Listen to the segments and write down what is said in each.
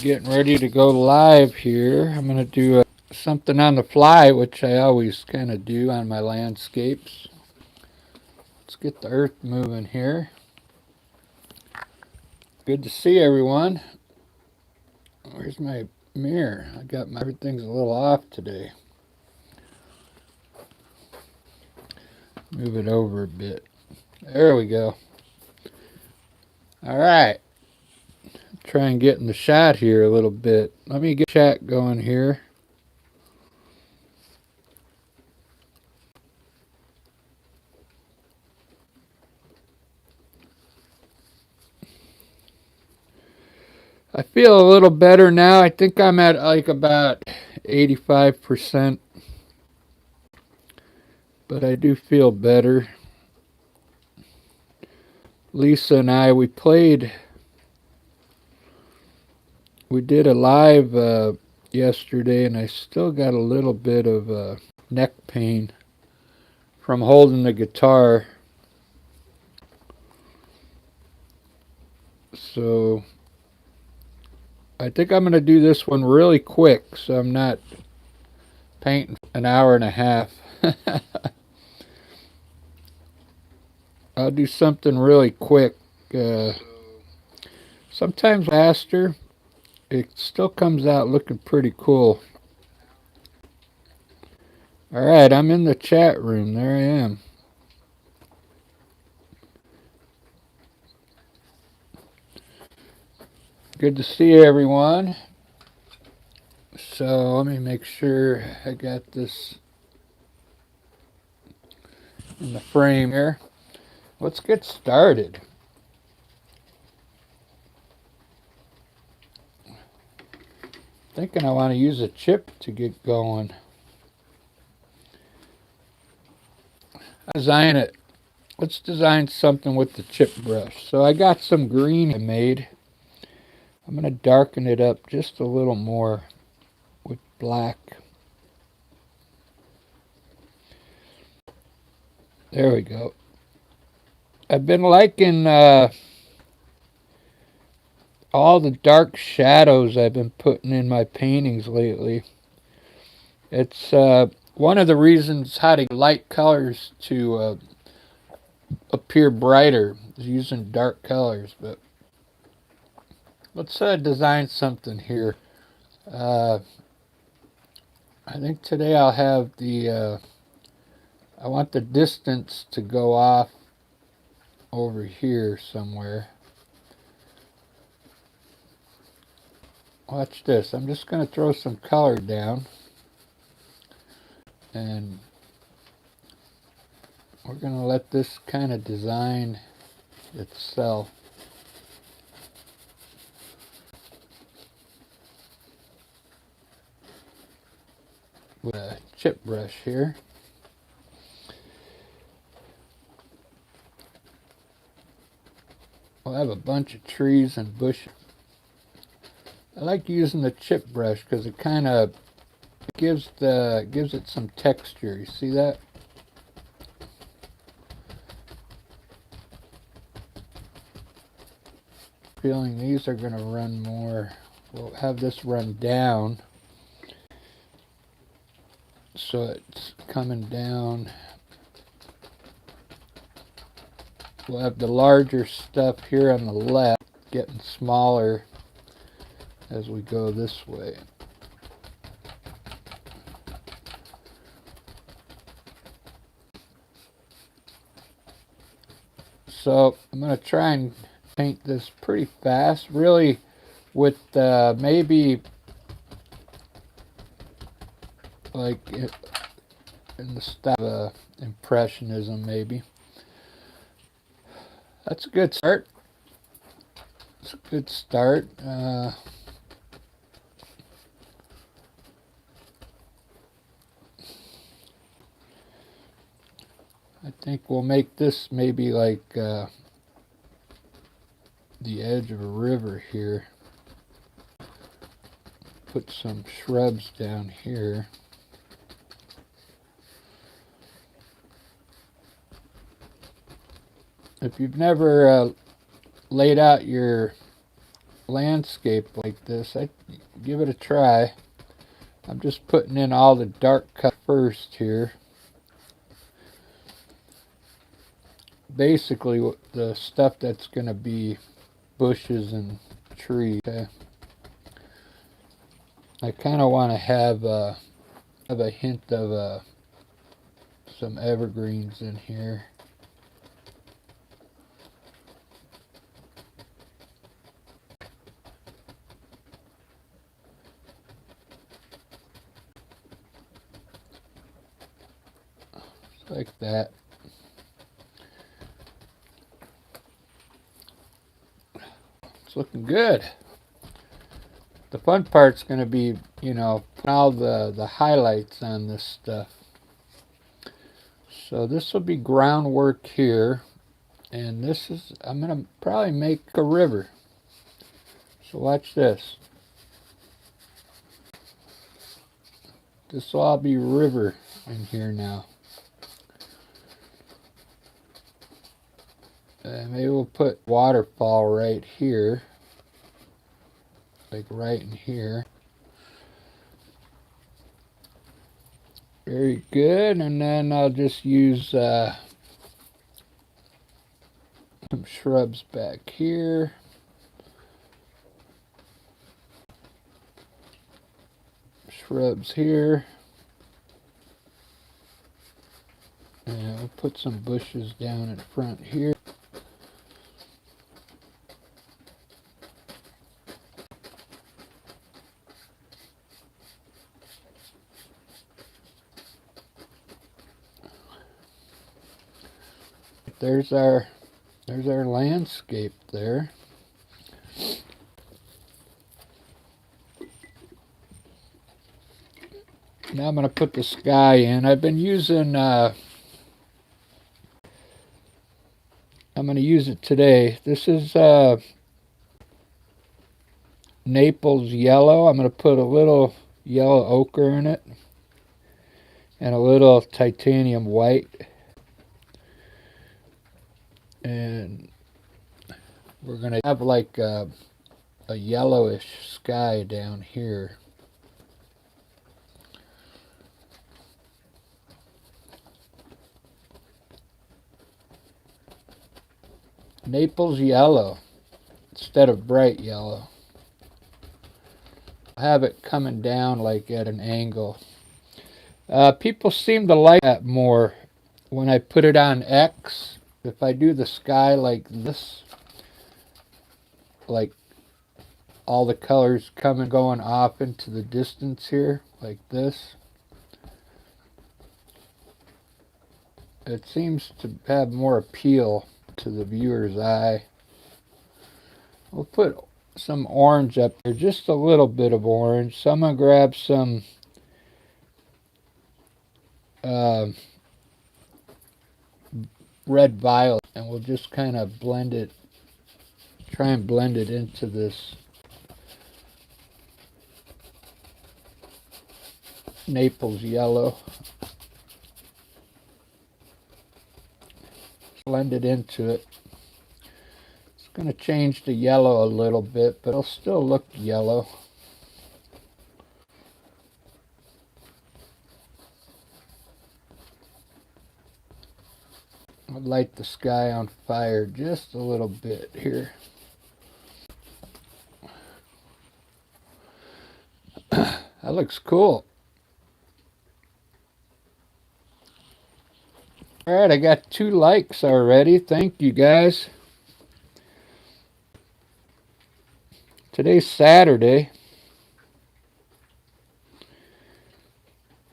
getting ready to go live here. I'm going to do something on the fly, which I always kind of do on my landscapes. Let's get the earth moving here. Good to see everyone. Where's my mirror? Everything's a little off today. Move it over a bit. There we go. All right. Try and get in the shot here a little bit. Let me get chat going here. I feel a little better now. I think I'm at like about 85%. But I do feel better. Lisa and I, we did a live yesterday, and I still got a little bit of neck pain from holding the guitar. So I think I'm going to do this one really quick so I'm not painting an hour and a half. I'll do something really quick. Sometimes faster. It still comes out looking pretty cool. Alright, I'm in the chat room. There I am. Good to see everyone. So let me make sure I got this in the frame here. Let's get started. Thinking I want to use a chip to get going. Design it. Let's design something with the chip brush. So I got some green I made. I'm going to darken it up just a little more with black. There we go. I've been liking all the dark shadows I've been putting in my paintings lately. It's one of the reasons how to get light colors to appear brighter is using dark colors. But let's design something here. I think today I'll have I want the distance to go off over here somewhere. Watch this. I'm just going to throw some color down. And we're going to let this kind of design itself. With a chip brush here. We'll have a bunch of trees and bushes. I like using the chip brush because it kind of gives it some texture. You see that? Feeling these are going to run more. We'll have this run down. So it's coming down. We'll have the larger stuff here on the left getting smaller as we go this way. So I'm going to try and paint this pretty fast, really with maybe like in the style of impressionism maybe. That's a good start. It's a good start. I think we'll make this maybe like the edge of a river here. Put some shrubs down here. If you've never laid out your landscape like this, I'd give it a try. I'm just putting in all the dark cut first here. Basically, the stuff that's going to be bushes and trees. Okay. I kind of want to have a hint of some evergreens in here. Like that. It's looking good. The fun part's going to be, you know, putting all the highlights on this stuff. So this will be groundwork here. And this is, I'm going to probably make a river. So watch this. This will all be river in here now. Maybe we'll put waterfall right here. Like right in here. Very good. And then I'll just use some shrubs back here. Shrubs here. And we'll put some bushes down in front here. There's our landscape there. Now I'm going to put the sky in. I've been using I'm going to use it today. This is Naples yellow. I'm going to put a little yellow ochre in it and a little titanium white. And we're going to have like a yellowish sky down here. Naples yellow instead of bright yellow. I'll have it coming down like at an angle. People seem to like that more when I put it on X. If I do the sky like this, like all the colors coming going off into the distance here, like this, it seems to have more appeal to the viewer's eye. We'll put some orange up there, just a little bit of orange. So I'm going to grab some red violet, and we'll just kind of blend it, try and blend it into this Naples yellow. Blend it into it. It's going to change the yellow a little bit, but it'll still look yellow. I'll light the sky on fire just a little bit here. That looks cool. Alright, I got 2 likes already. Thank you guys. Today's Saturday.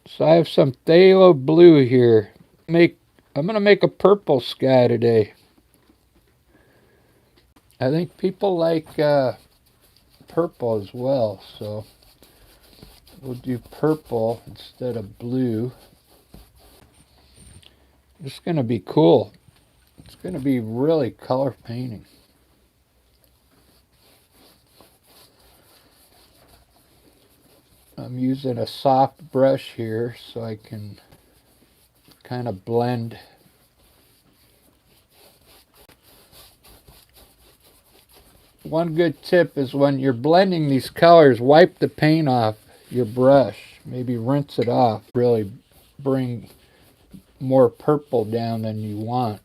So I have some phthalo blue here. I'm going to make a purple sky today. I think people like purple as well, so we'll do purple instead of blue. It's going to be cool. It's going to be really color painting. I'm using a soft brush here so I can kind of blend one good tip is when you're blending these colors, wipe the paint off your brush. Maybe rinse it off. Really bring more purple down than you want.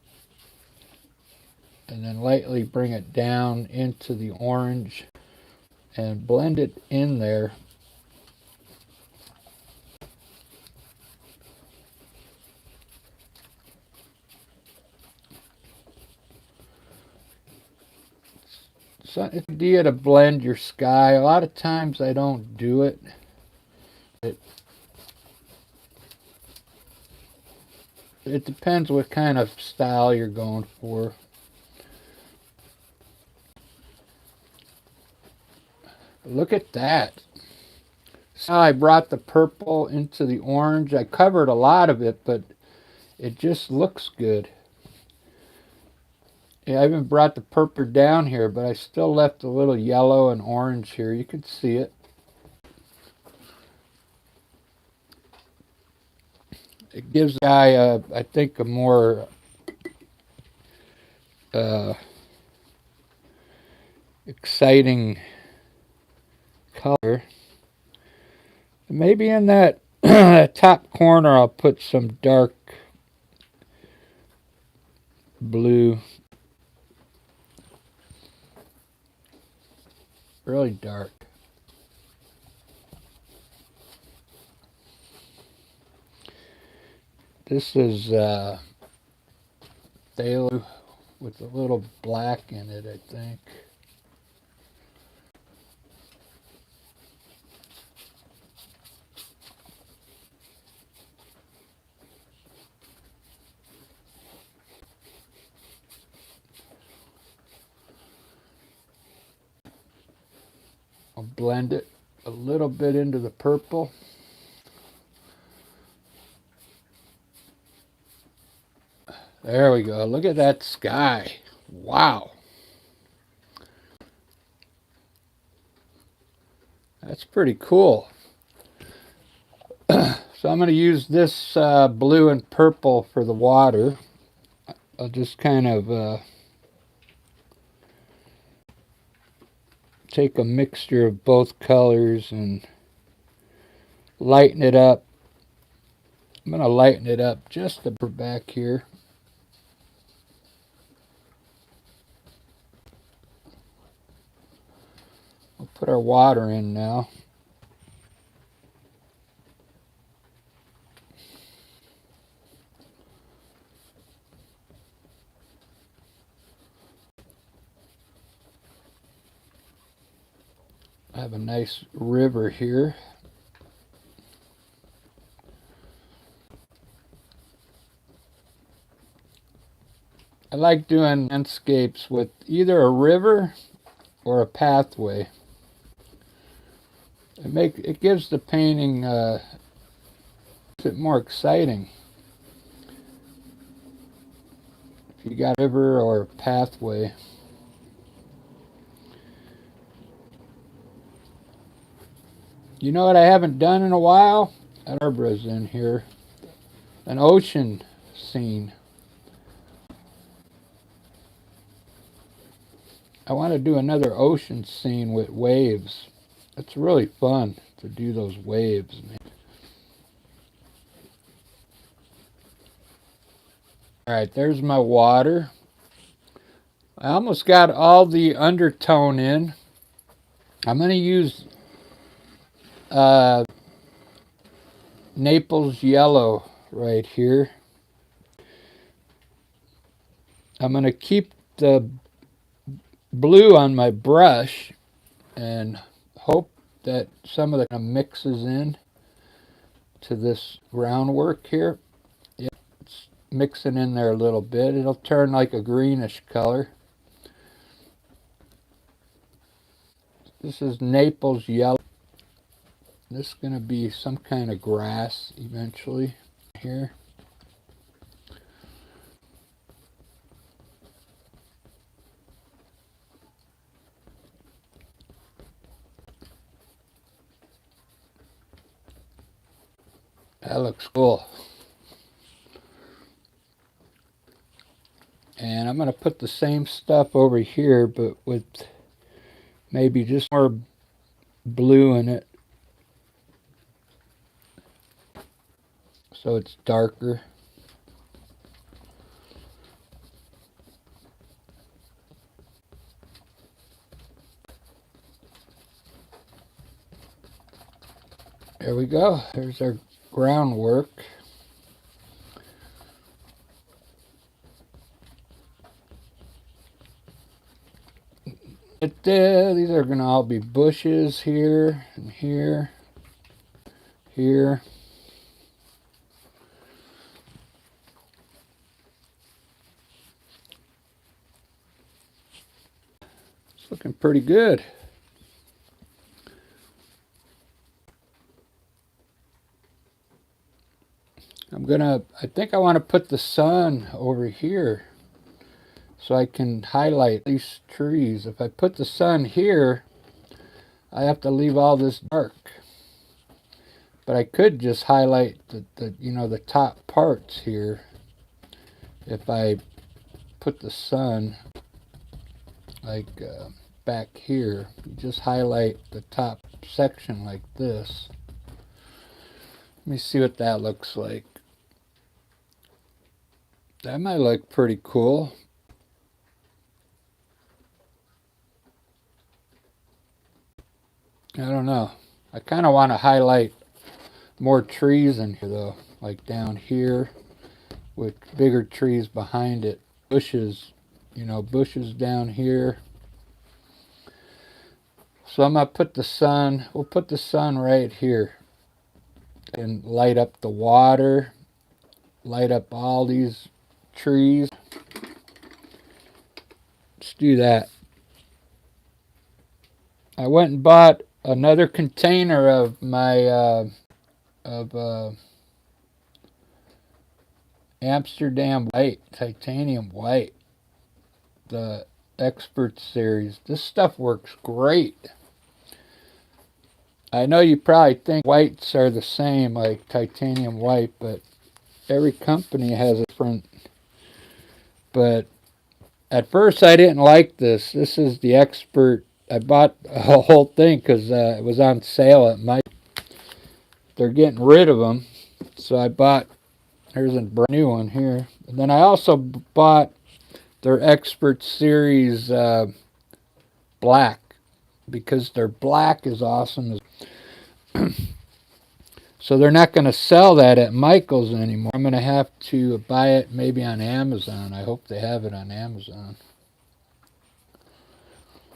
And then lightly bring it down into the orange and blend it in there. So it's an idea to blend your sky. A lot of times I don't do it. It depends what kind of style you're going for. Look at that. So I brought the purple into the orange. I covered a lot of it, but it just looks good. Yeah, I even brought the purple down here, but I still left a little yellow and orange here. You can see it. It gives the guy, I think, a more exciting color. Maybe in that top corner I'll put some dark blue. Really dark. This is phthalo with a little black in it, I think. I'll blend it a little bit into the purple. There we go. Look at that sky. Wow. That's pretty cool. So I'm going to use this blue and purple for the water. I'll just kind of take a mixture of both colors and lighten it up. I'm going to lighten it up just a bit back here. We'll put our water in now. I have a nice river here. I like doing landscapes with either a river or a pathway. It gives the painting a bit more exciting. If you got a river or a pathway. You know what I haven't done in a while? Barbara's in here. An ocean scene. I want to do another ocean scene with waves. It's really fun to do those waves, man. Alright, there's my water. I almost got all the undertone in. I'm going to use Naples yellow right here. I'm going to keep the blue on my brush and hope that some of the mixes in to this groundwork here. Yeah, it's mixing in there a little bit. It'll turn like a greenish color. This is Naples yellow. This is going to be some kind of grass eventually here. That looks cool. And I'm going to put the same stuff over here, but with maybe just more blue in it so it's darker. There we go. There's our groundwork. These are going to all be bushes here and here, here. It's looking pretty good. I think I want to put the sun over here so I can highlight these trees. If I put the sun here, I have to leave all this dark. But I could just highlight the top parts here if I put the sun like back here. Just highlight the top section like this. Let me see what that looks like. That might look pretty cool. I don't know. I kind of want to highlight more trees in here though, like down here with bigger trees behind it. Bushes, bushes down here. So I'm going to put the sun, we'll put the sun right here and light up the water, light up all these trees. Let's do that. I went and bought another container of my Amsterdam white, titanium white, the Expert series. This stuff works great. I know you probably think whites are the same, like titanium white, but every company has a different. But at first I didn't like this. This is the Expert. I bought a whole thing because it was on sale at my. They're getting rid of them, so I bought. Here's a brand new one here. And then I also bought their Expert series black, because their black is awesome. So they're not going to sell that at Michael's anymore. I'm going to have to buy it maybe on Amazon. I hope they have it on Amazon.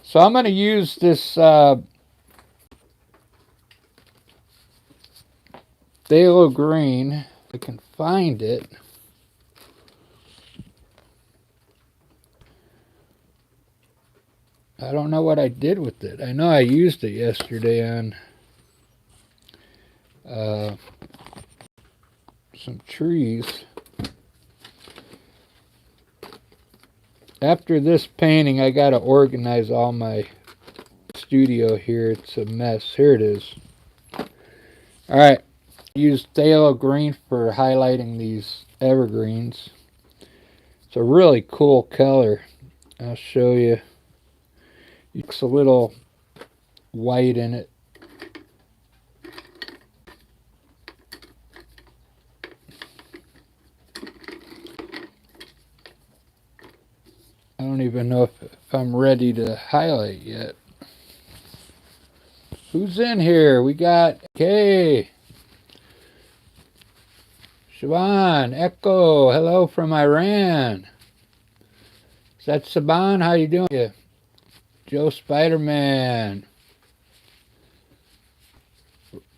So I'm going to use this phthalo green. I can find it. I don't know what I did with it. I know I used it yesterday on some trees. After this painting, I got to organize all my studio here. It's a mess. Here it is. All right. Use phthalo green for highlighting these evergreens. It's a really cool color. I'll show you. It's a little white in it. I don't even know if I'm ready to highlight yet. Who's in here? We got Kay, Siobhan, Echo, hello from Iran. Is that Saban? How you doing? Yeah. Joe Spider-Man,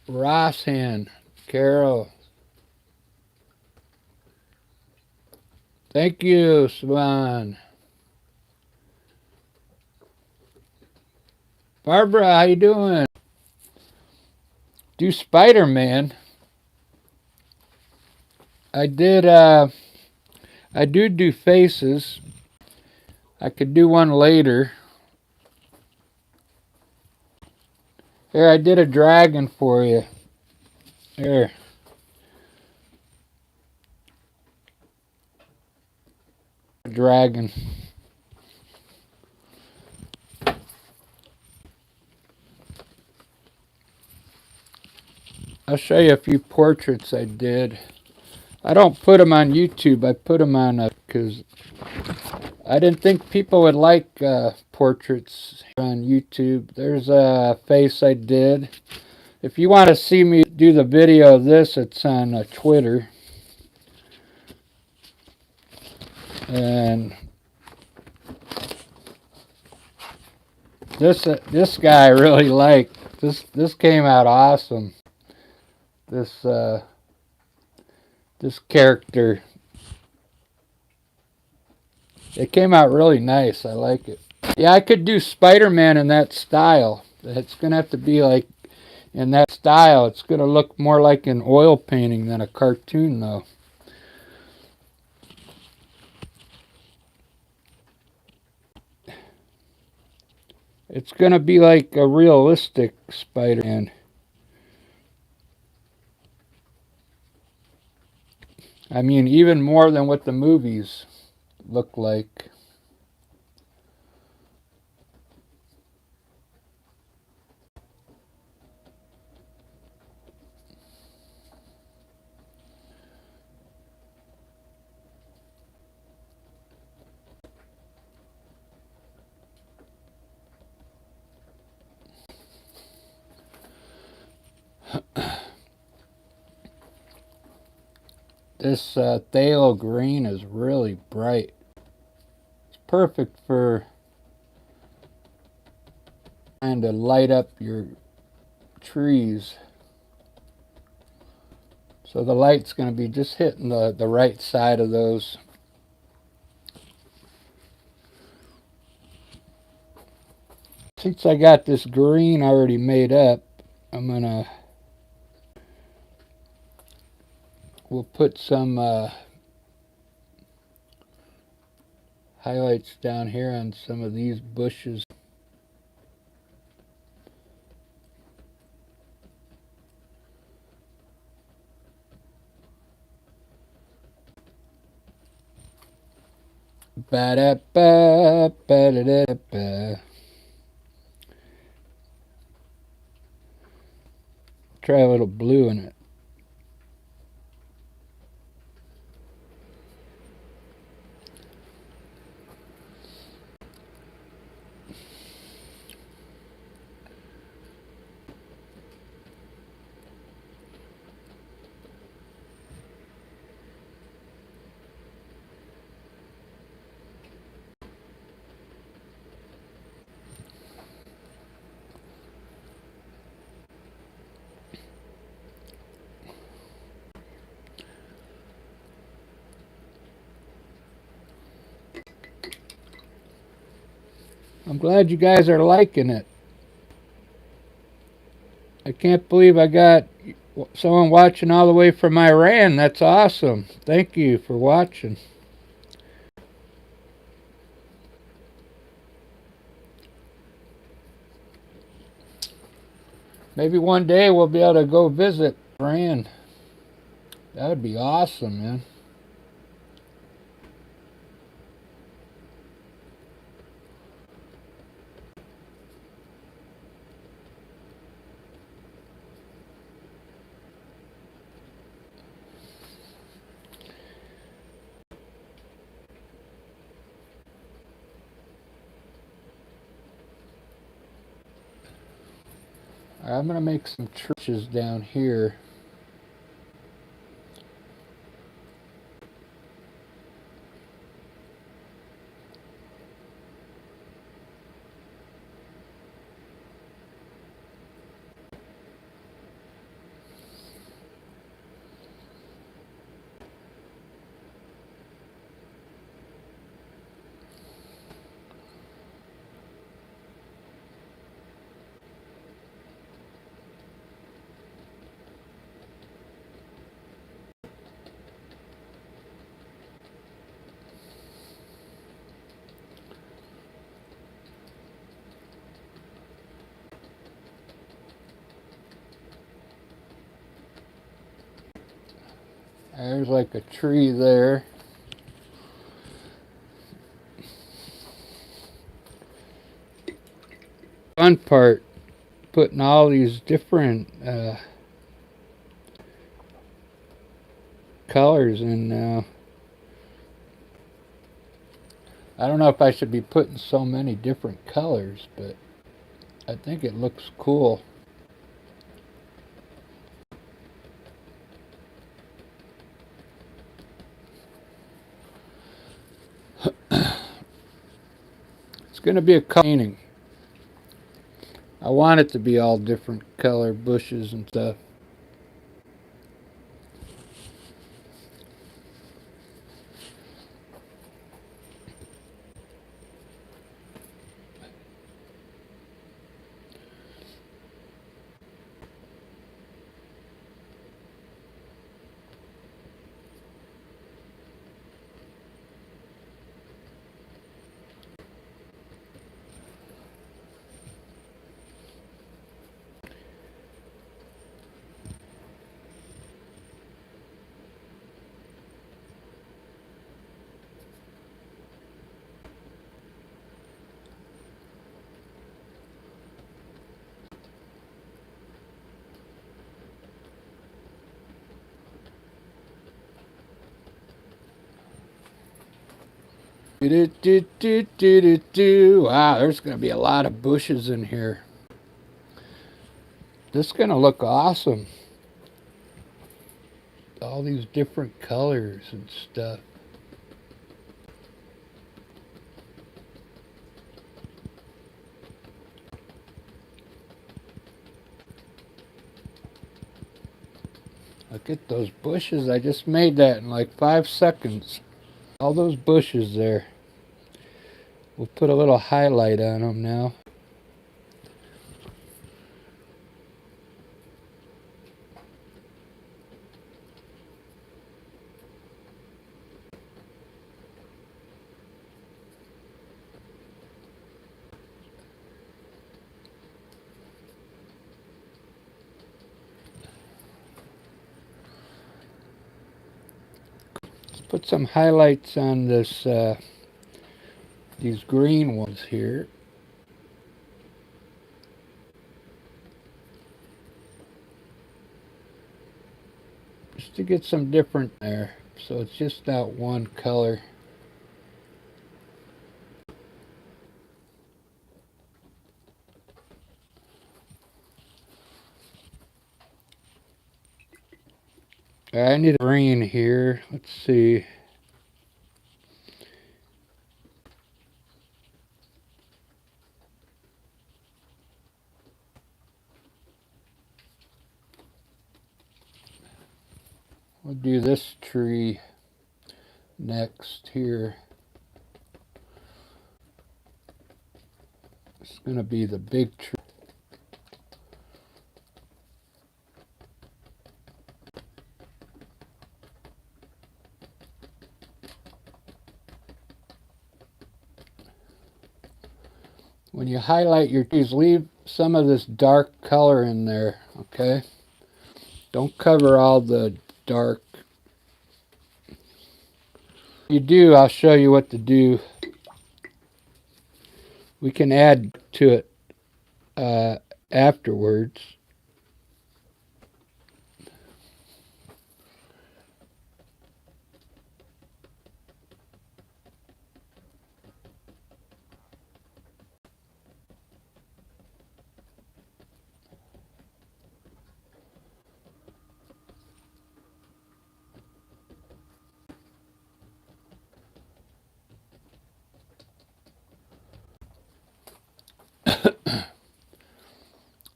Roshan, Carol. Thank you, Saban. Barbara, how you doing? Do Spider-Man. I do faces. I could do one later. Here, I did a dragon for you. Here. A dragon. I'll show you a few portraits I did. I don't put them on YouTube. I put them on because I didn't think people would like portraits on YouTube. There's a face I did. If you want to see me do the video of this, it's on Twitter. And this guy I really liked. This came out awesome. This character. It came out really nice. I like it. Yeah, I could do Spider-Man in that style. It's gonna have to be like in that style. It's gonna look more like an oil painting than a cartoon, though. It's gonna be like a realistic Spider-Man. I mean, even more than what the movies look like. This phthalo green is really bright. It's perfect for trying to light up your trees. So the light's going to be just hitting the right side of those. Since I got this green already made up, we'll put some highlights down here on some of these bushes. Ba-da-ba, ba-da-da-ba. Try a little blue in it. I'm glad you guys are liking it. I can't believe I got someone watching all the way from Iran. That's awesome. Thank you for watching. Maybe one day we'll be able to go visit Iran. That would be awesome, man. I'm going to make some churches down here. There's like a tree there. Fun part, putting all these different colors in now. I don't know if I should be putting so many different colors, but I think it looks cool. It's going to be a painting. I want it to be all different color bushes and stuff. Wow, there's going to be a lot of bushes in here. This is going to look awesome. All these different colors and stuff. Look at those bushes. I just made that in like 5 seconds. All those bushes there. We'll put a little highlight on them now. Let's put some highlights on this, these green ones here. Just to get some different there. So it's just not one color. I need a green here. Let's see. We'll do this tree next here. It's going to be the big tree. When you highlight your trees, leave some of this dark color in there, okay? Don't cover all the dark. If you do, I'll show you what to do. We can add to it afterwards.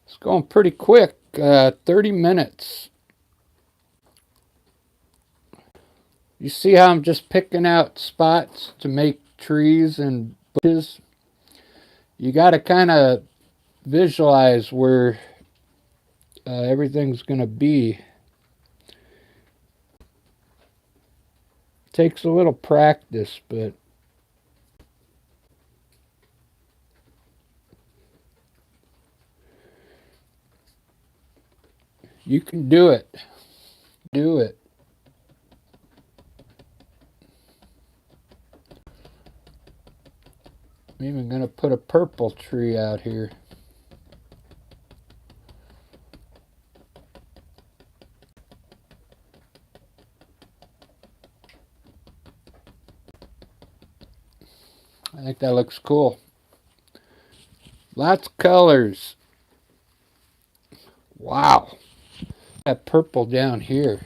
It's going pretty quick, 30 minutes. You see how I'm just picking out spots to make trees and bushes? You got to kind of visualize where everything's going to be. Takes a little practice, but you can do it. Do it. I'm even going to put a purple tree out here. I think that looks cool. Lots of colors. Wow. That purple down here.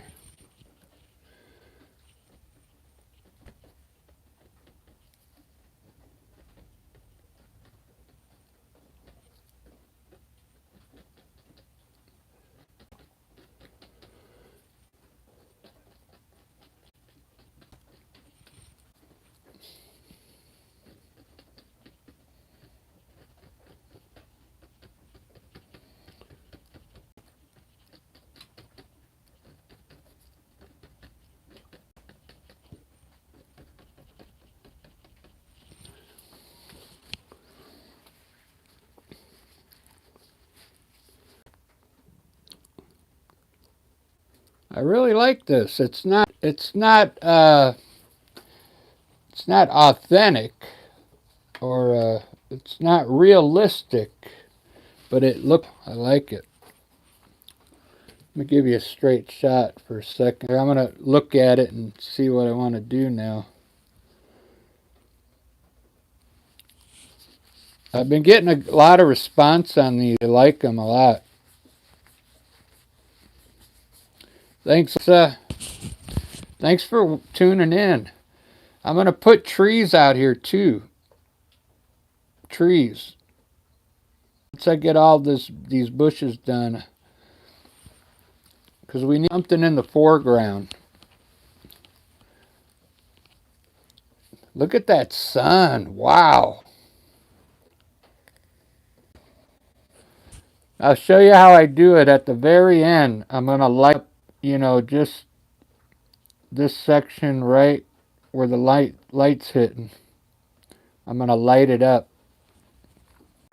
I really like this. It's not authentic, or it's not realistic, but it look. I like it. Let me give you a straight shot for a second. I'm gonna look at it and see what I want to do now. I've been getting a lot of response on these. I like them a lot. Thanks, thanks for tuning in. I'm gonna put trees out here too. Trees. Once I get all these bushes done, because we need something in the foreground. Look at that sun. Wow. I'll show you how I do it at the very end. I'm going to light up, just this section right where the light's hitting. I'm going to light it up.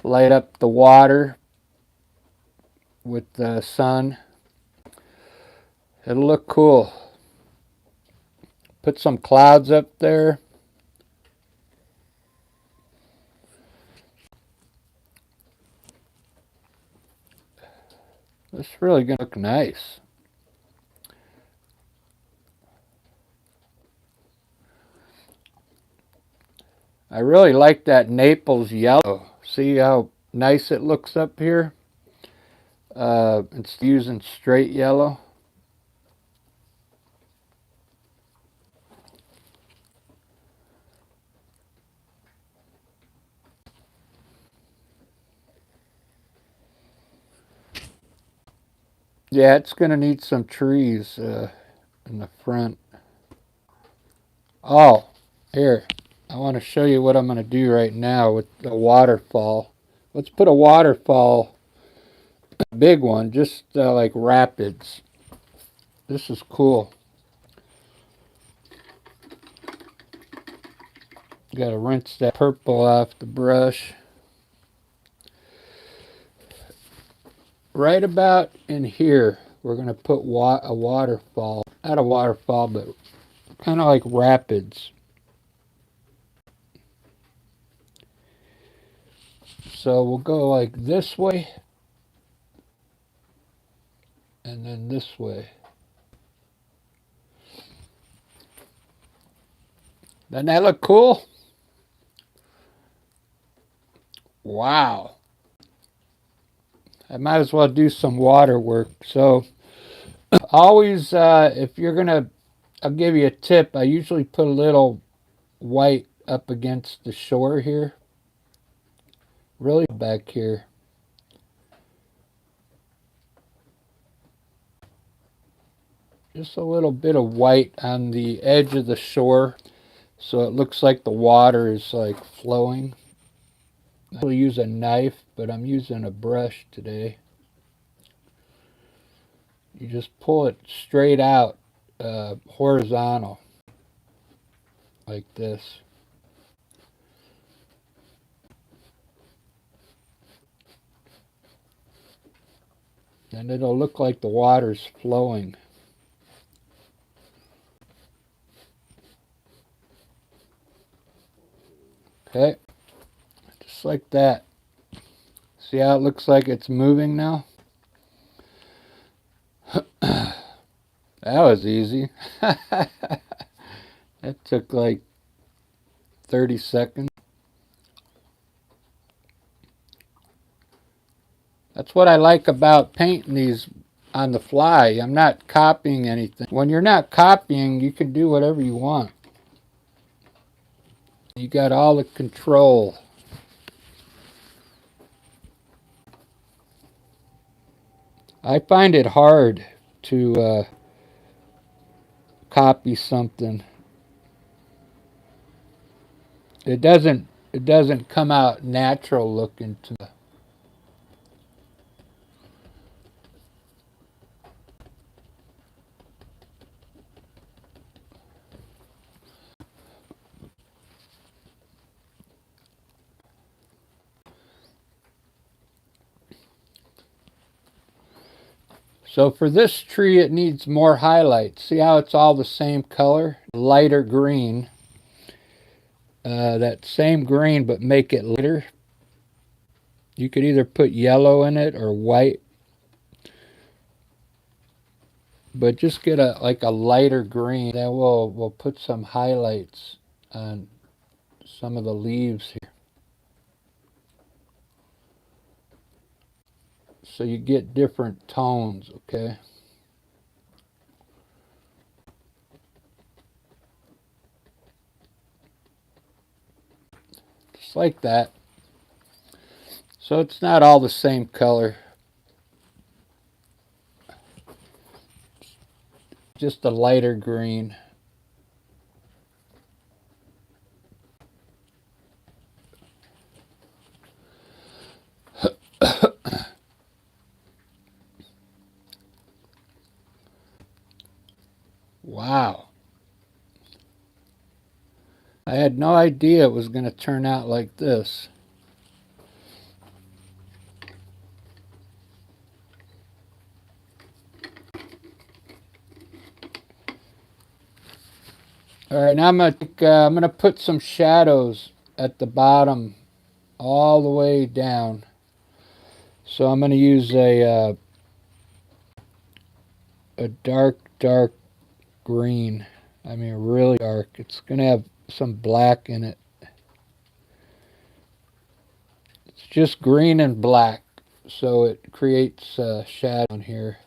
Light up the water with the sun. It'll look cool. Put some clouds up there. It's really going to look nice. I really like that Naples yellow. See how nice it looks up here? It's using straight yellow. Yeah, it's going to need some trees in the front. Oh, here. I want to show you what I'm going to do right now with the waterfall. Let's put a waterfall, a big one, just like rapids. This is cool. Got to rinse that purple off the brush. Right about in here, we're going to put a waterfall. Not a waterfall, but kind of like rapids. So we'll go like this way, and then this way. Doesn't that look cool? Wow. I might as well do some water work. So always, if you're going to, I'll give you a tip. I usually put a little white up against the shore here. Really back here. Just a little bit of white on the edge of the shore, so it looks like the water is like flowing. I'll use a knife, but I'm using a brush today. You just pull it straight out, horizontal, like this. And it'll look like the water's flowing. Okay, just like that. See how it looks like it's moving now? That was easy. That took like 30 seconds. That's what I like about painting these on the fly. I'm not copying anything. When you're not copying, you can do whatever you want. You got all the control. I find it hard to copy something. It doesn't come out natural looking to me. So for this tree, it needs more highlights. See how it's all the same color? Lighter green. That same green, but make it lighter. You could either put yellow in it or white. But just get like a lighter green. Then we'll put some highlights on some of the leaves here. So you get different tones, okay? Just like that. So it's not all the same color. Just a lighter green. Wow. I had no idea it was going to turn out like this. All right, now I'm gonna put some shadows at the bottom, all the way down. So I'm gonna use a dark green. I mean, really dark. It's gonna have some black in it. It's just green and black, so it creates a shadow on here.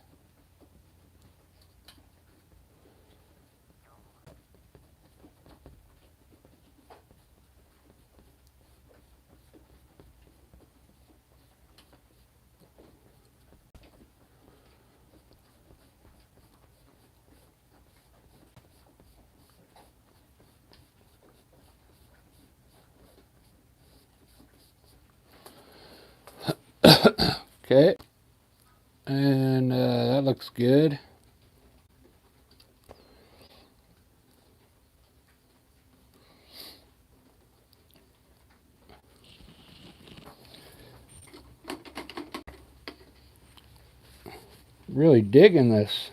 Okay, and that looks good. Really digging this.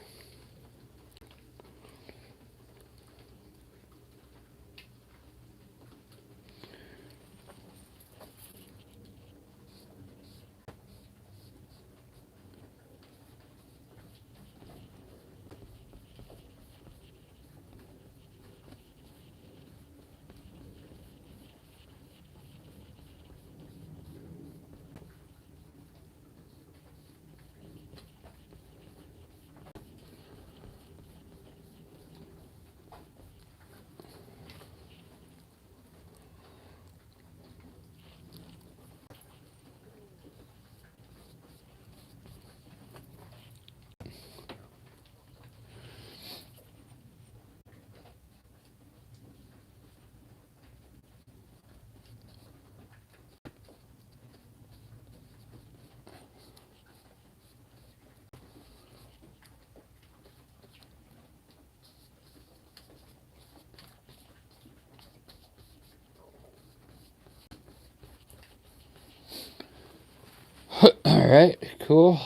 All right, cool.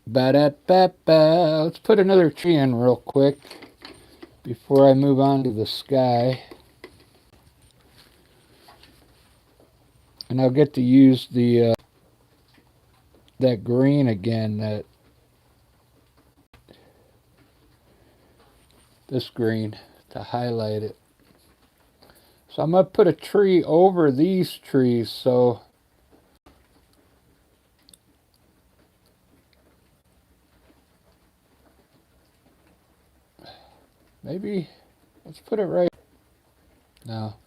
Ba-da-ba-ba. Let's put another tree in real quick before I move on to the sky. and I'll get to use the that green again, this green, to highlight it. So I'm going to put a tree over these trees, so maybe let's put it right now.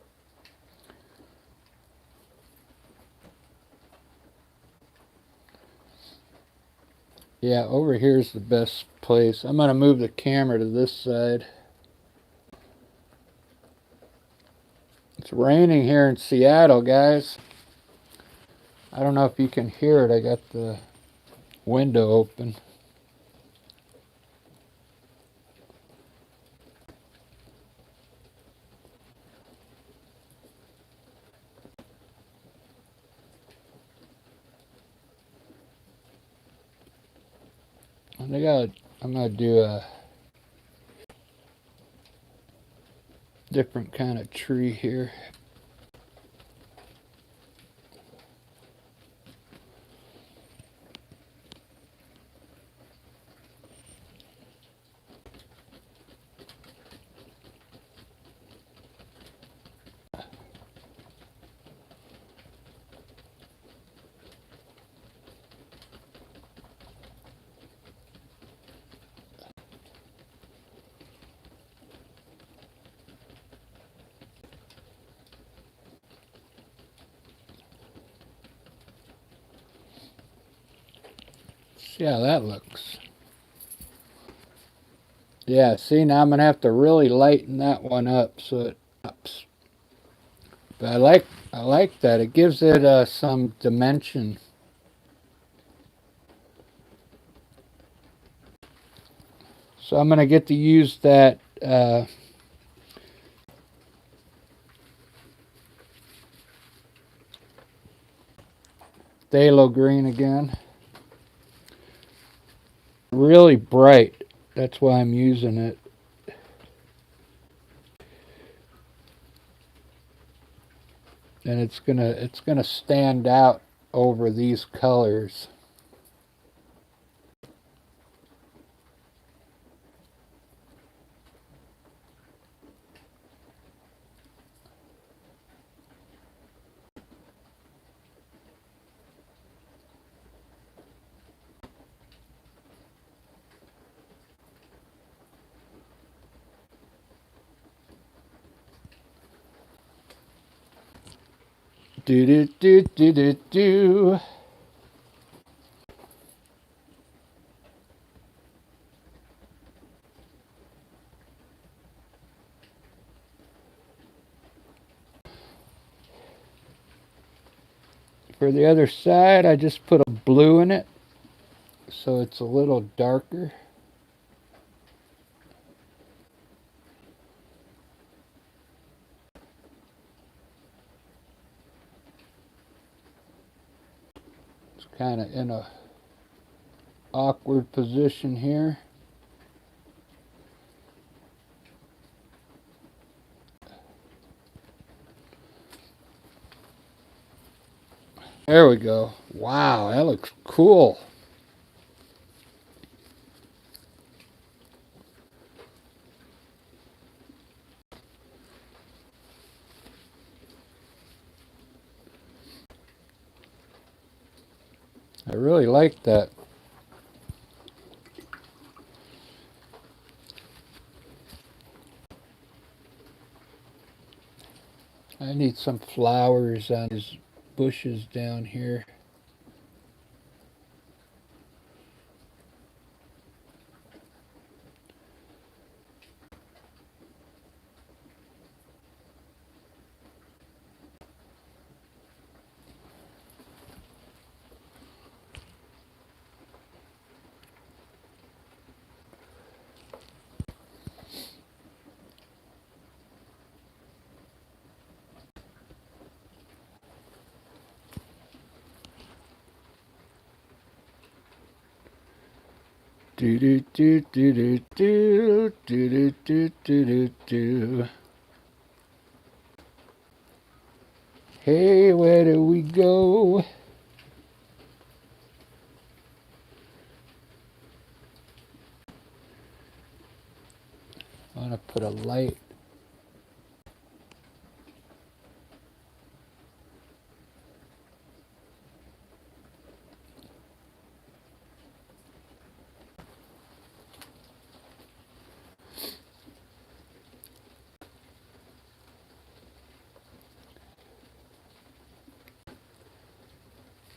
Yeah, over here is the best place. I'm going to move the camera to this side. It's raining here in Seattle, guys. I don't know if you can hear it. I got the window open. I'm going to do a different kind of tree here. See how that looks. Yeah, see, now I'm going to have to really lighten that one up so it pops. But I like that. It gives it some dimension. So I'm going to get to use that phthalo green again. Really bright. That's why I'm using it. And it's gonna stand out over these colors. Do do do do do do. For the other side, I just put a blue in it, so it's a little darker. It's kind of in a awkward position here. There we go. Wow, that looks cool. I really like that. I need some flowers on these bushes down here. Do do do do do do do do do do do. Hey, where do we go? I want to put a light.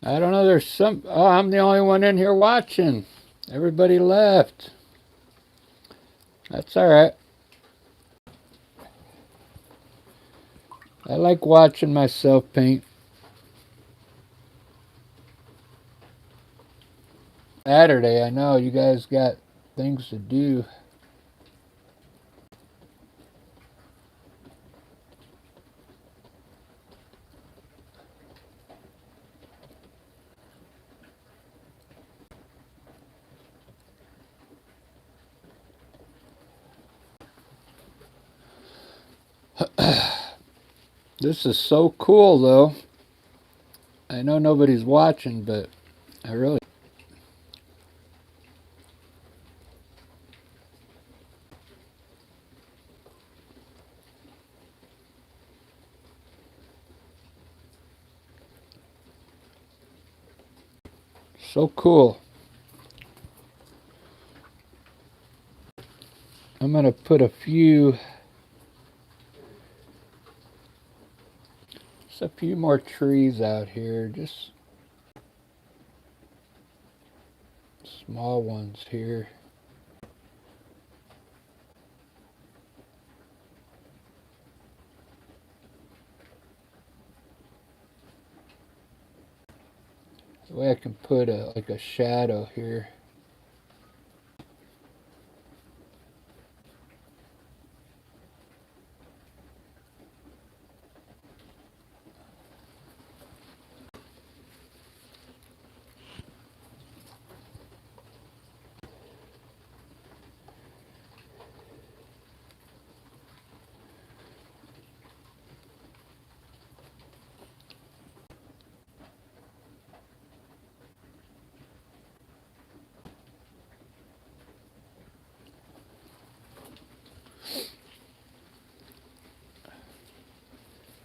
I don't know, there's some... Oh, I'm the only one in here watching. Everybody left. That's alright. I like watching myself paint. Saturday, I know you guys got things to do. This is so cool, though. I know nobody's watching, but I really... So cool. I'm going to put a few more trees out here. Just small ones here. The way I can put like a shadow here.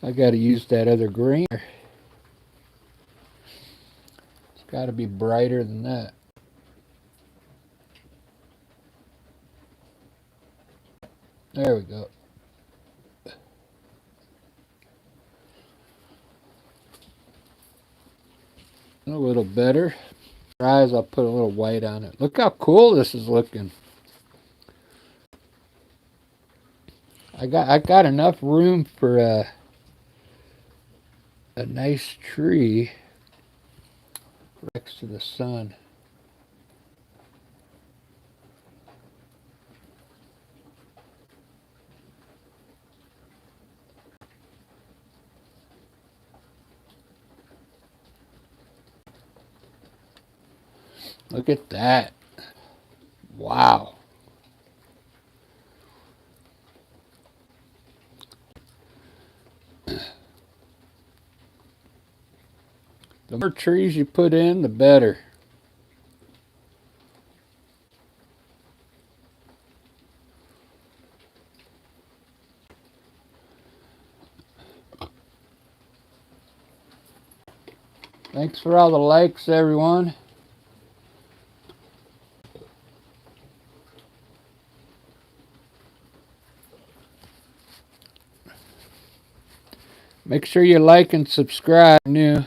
I got to use that other green. It's got to be brighter than that. There we go. A little better. Eyes, I'll put a little white on it. Look how cool this is looking. I got enough room for a nice tree next to the sun. Look at that. Wow. The more trees you put in, the better. Thanks for all the likes, everyone. Make sure you like and subscribe. New.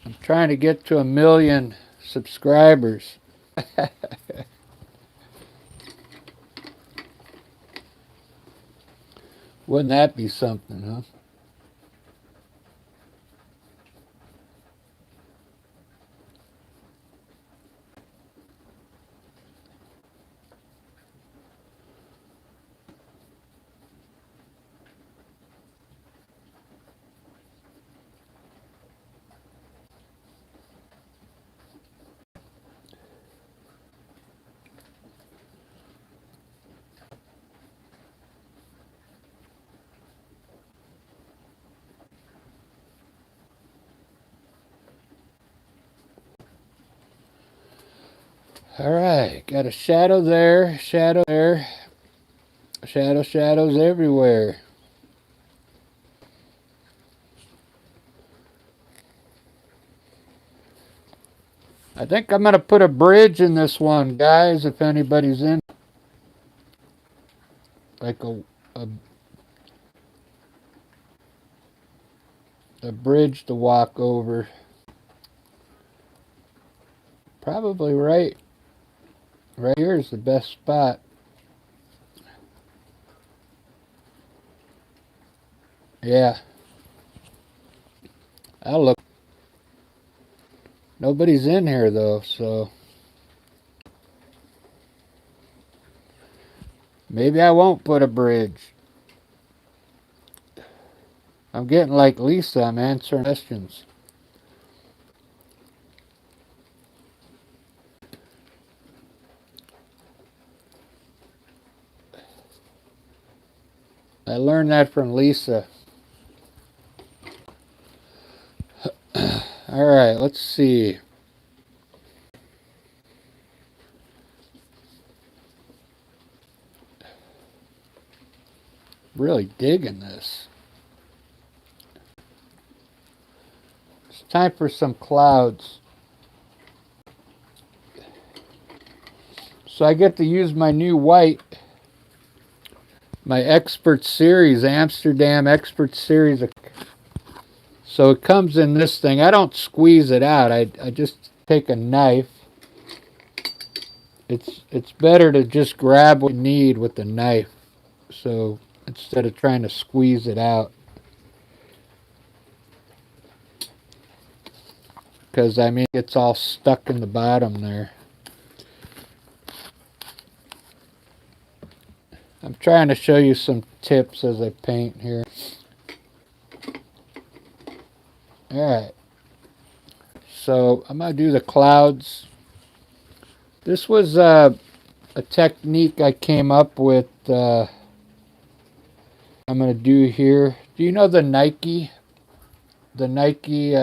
I'm trying to get to 1 million subscribers. Wouldn't that be something, huh? Alright, got a shadow there, shadow there, shadows everywhere. I think I'm going to put a bridge in this one, guys, if anybody's in. Like a bridge to walk over. Probably right here is the best spot. Yeah. I'll look. Nobody's in here though, so maybe I won't put a bridge. I'm getting like Lisa, I'm answering questions. I learned that from Lisa. Alright, let's see. Really digging this. It's time for some clouds. So I get to use my new white, my Expert Series, Amsterdam Expert Series. So it comes in this thing. I don't squeeze it out. I just take a knife. It's better to just grab what you need with the knife. So instead of trying to squeeze it out. Because I mean it's all stuck in the bottom there. I'm trying to show you some tips as I paint here. Alright. So I'm going to do the clouds. This was a technique I came up with. I'm going to do here. Do you know the Nike? The Nike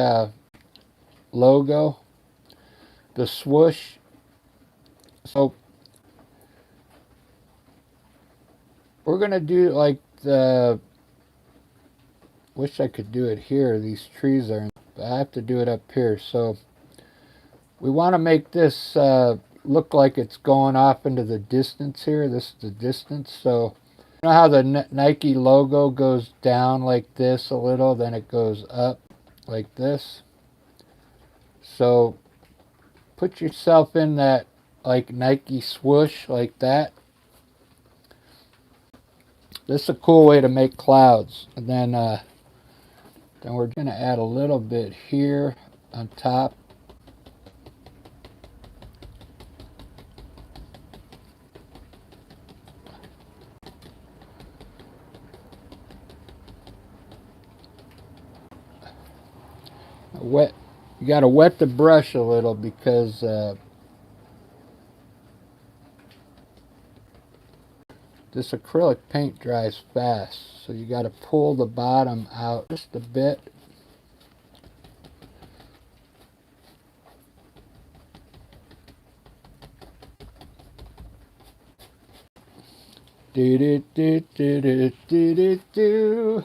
logo? The swoosh? So we're going to do like the... Wish I could do it here. These trees are... I have to do it up here. So we want to make this look like it's going off into the distance here. This is the distance. So you know how the Nike logo goes down like this a little, then it goes up like this. So put yourself in that like Nike swoosh like that. This is a cool way to make clouds. And then we're going to add a little bit here on top. You got to wet the brush a little because this acrylic paint dries fast. So you got to pull the bottom out just a bit. Do do do do do do do do.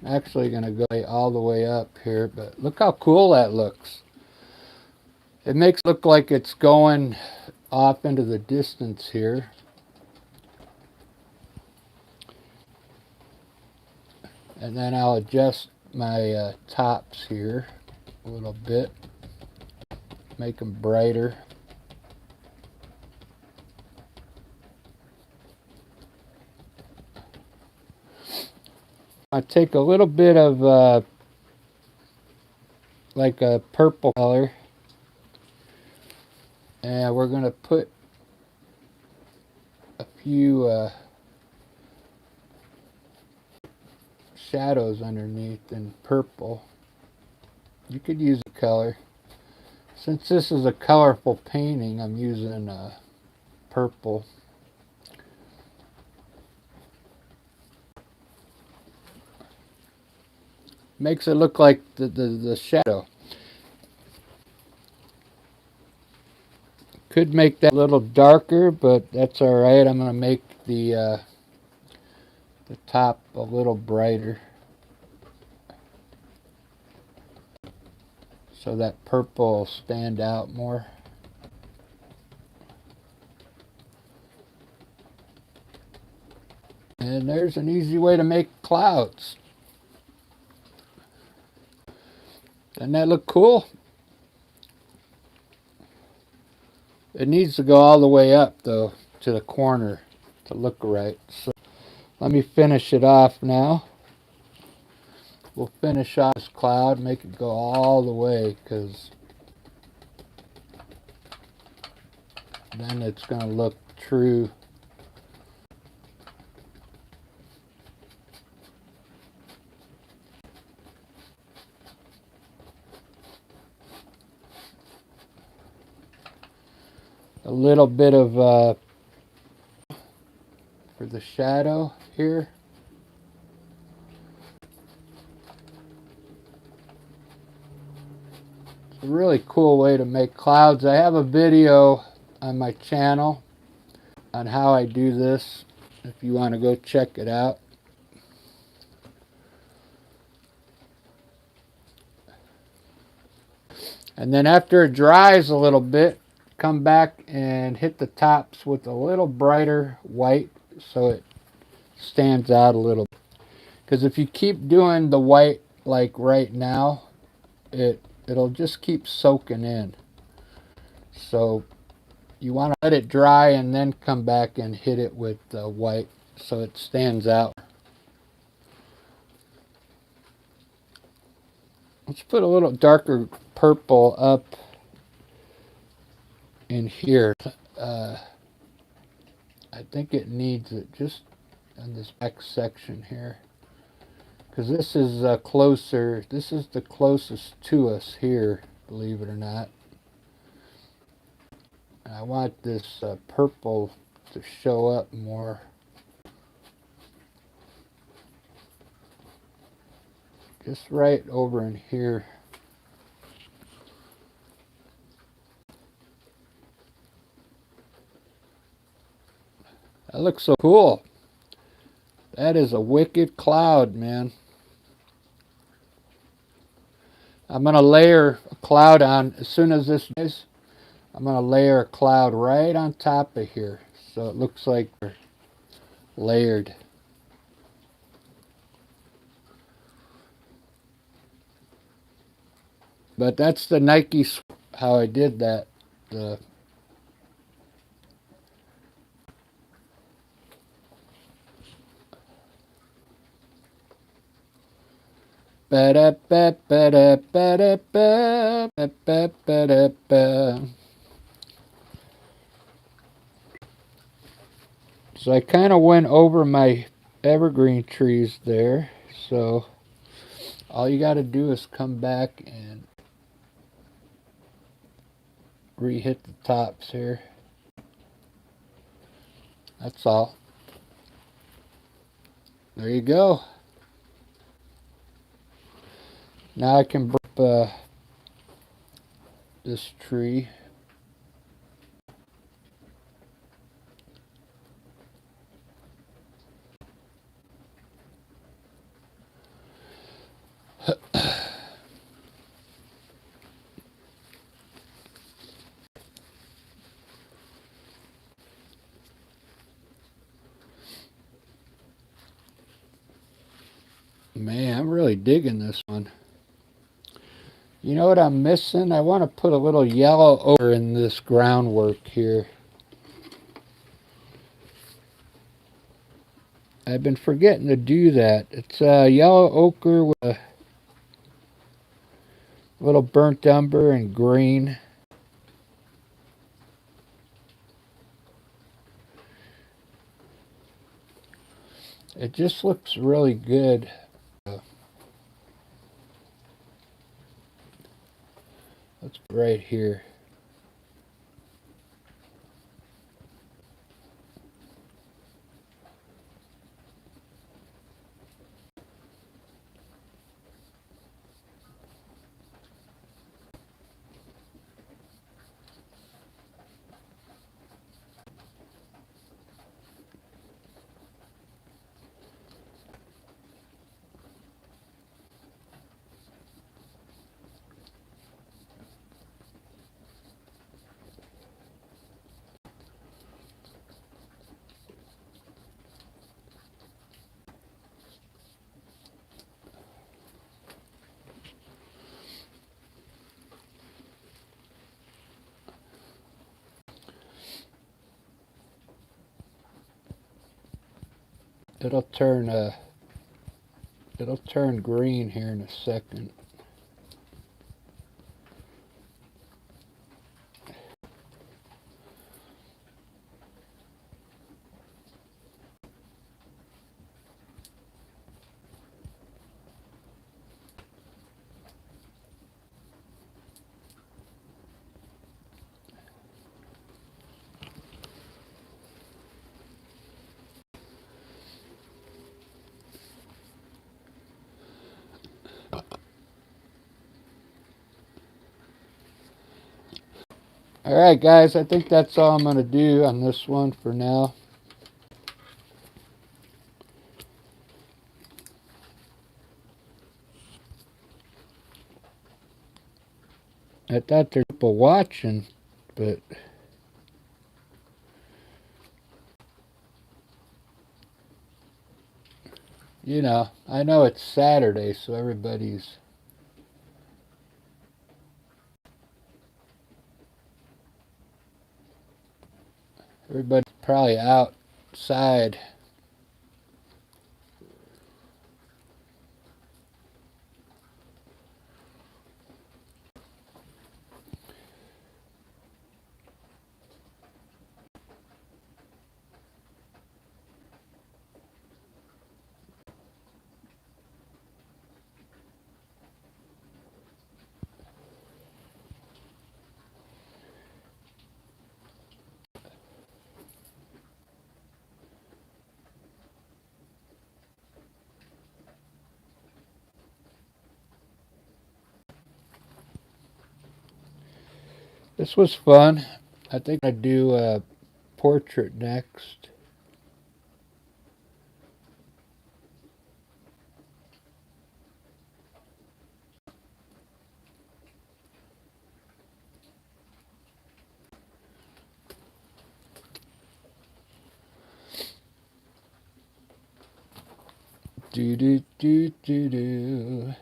I'm actually going to go all the way up here, but look how cool that looks. It makes it look like it's going off into the distance here. And then I'll adjust my tops here a little bit, make them brighter. I take a little bit of like a purple color, and we're going to put a few shadows underneath in purple. You could use a color. Since this is a colorful painting, I'm using purple. Makes it look like the shadow. Could make that a little darker, but that's alright. I'm going to make the top a little brighter, so that purple will stand out more. And there's an easy way to make clouds. Doesn't that look cool? It needs to go all the way up, though, to the corner to look right. So let me finish it off now. We'll finish off this cloud, make it go all the way, because then it's going to look true. A little bit of for the shadow here. It's a really cool way to make clouds. I have a video on my channel on how I do this, if you want to go check it out. And then after it dries a little bit, come back and hit the tops with a little brighter white so it stands out a little. Because if you keep doing the white like right now, it'll just keep soaking in. So you want to let it dry and then come back and hit it with white so it stands out. Let's put a little darker purple up in here. I think it needs it just in this back section here, because this is closer. This is the closest to us here, believe it or not. And I want this purple to show up more. Just right over in here. That looks so cool. That is a wicked cloud, man. I'm going to layer a cloud on. As soon as this is, I'm going to layer a cloud right on top of here, so it looks like they're layered. But that's the Nike, how I did that. The So I kind of went over my evergreen trees there. So all you got to do is come back and re-hit the tops here. That's all. There you go. Now I can bring up this tree. Man, I'm really digging this one. You know what I'm missing? I want to put a little yellow ochre in this groundwork here. I've been forgetting to do that. It's yellow ochre with a little burnt umber and green. It just looks really good. Let's put right here. it'll turn green here in a second. Alright guys, I think that's all I'm going to do on this one for now. I thought there's people watching, but you know, I know it's Saturday, so everybody's probably outside. This was fun. I think I'd do a portrait next. Do do do do do.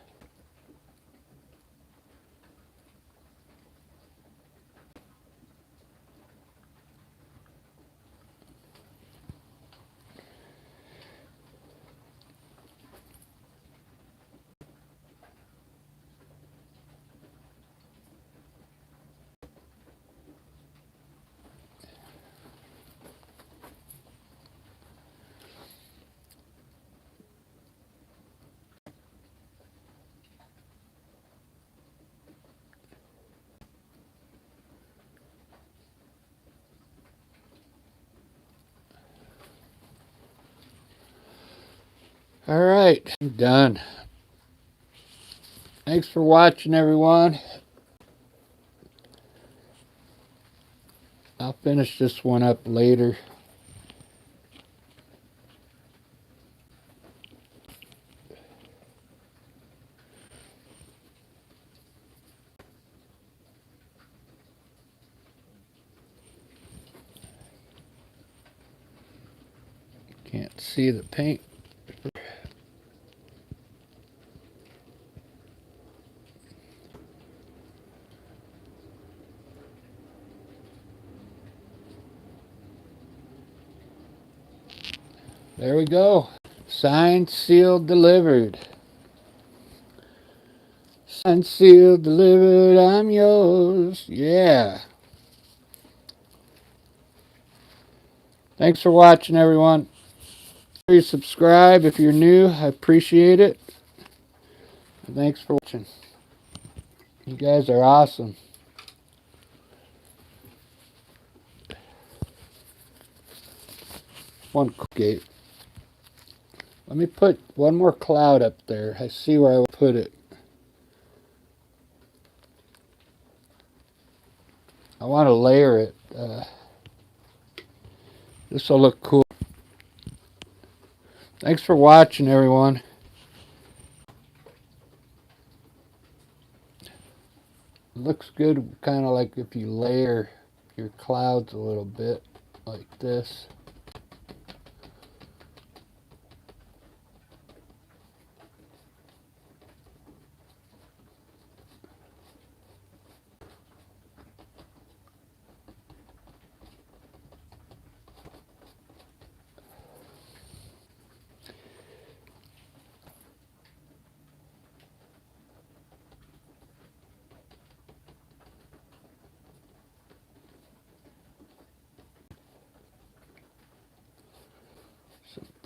Alright, I'm done. Thanks for watching, everyone. I'll finish this one up later. Can't see the paint. There we go. Signed, sealed, delivered. Signed, sealed, delivered, I'm yours. Yeah. Thanks for watching, everyone. Please subscribe if you're new. I appreciate it. And thanks for watching. You guys are awesome. One gate. Let me put one more cloud up there. I see where I will put it. I want to layer it. This will look cool. Thanks for watching, everyone. It looks good, kind of like if you layer your clouds a little bit, like this.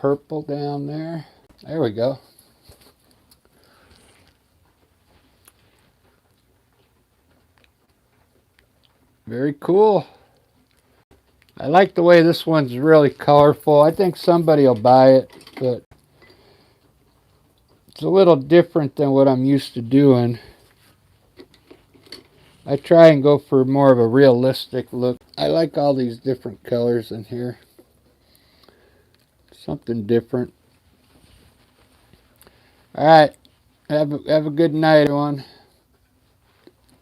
purple down there. There we go. Very cool. I like the way this one's really colorful. I think somebody will buy it, but it's a little different than what I'm used to doing. I try and go for more of a realistic look. I like all these different colors in here. Something different. Alright, have a good night, everyone.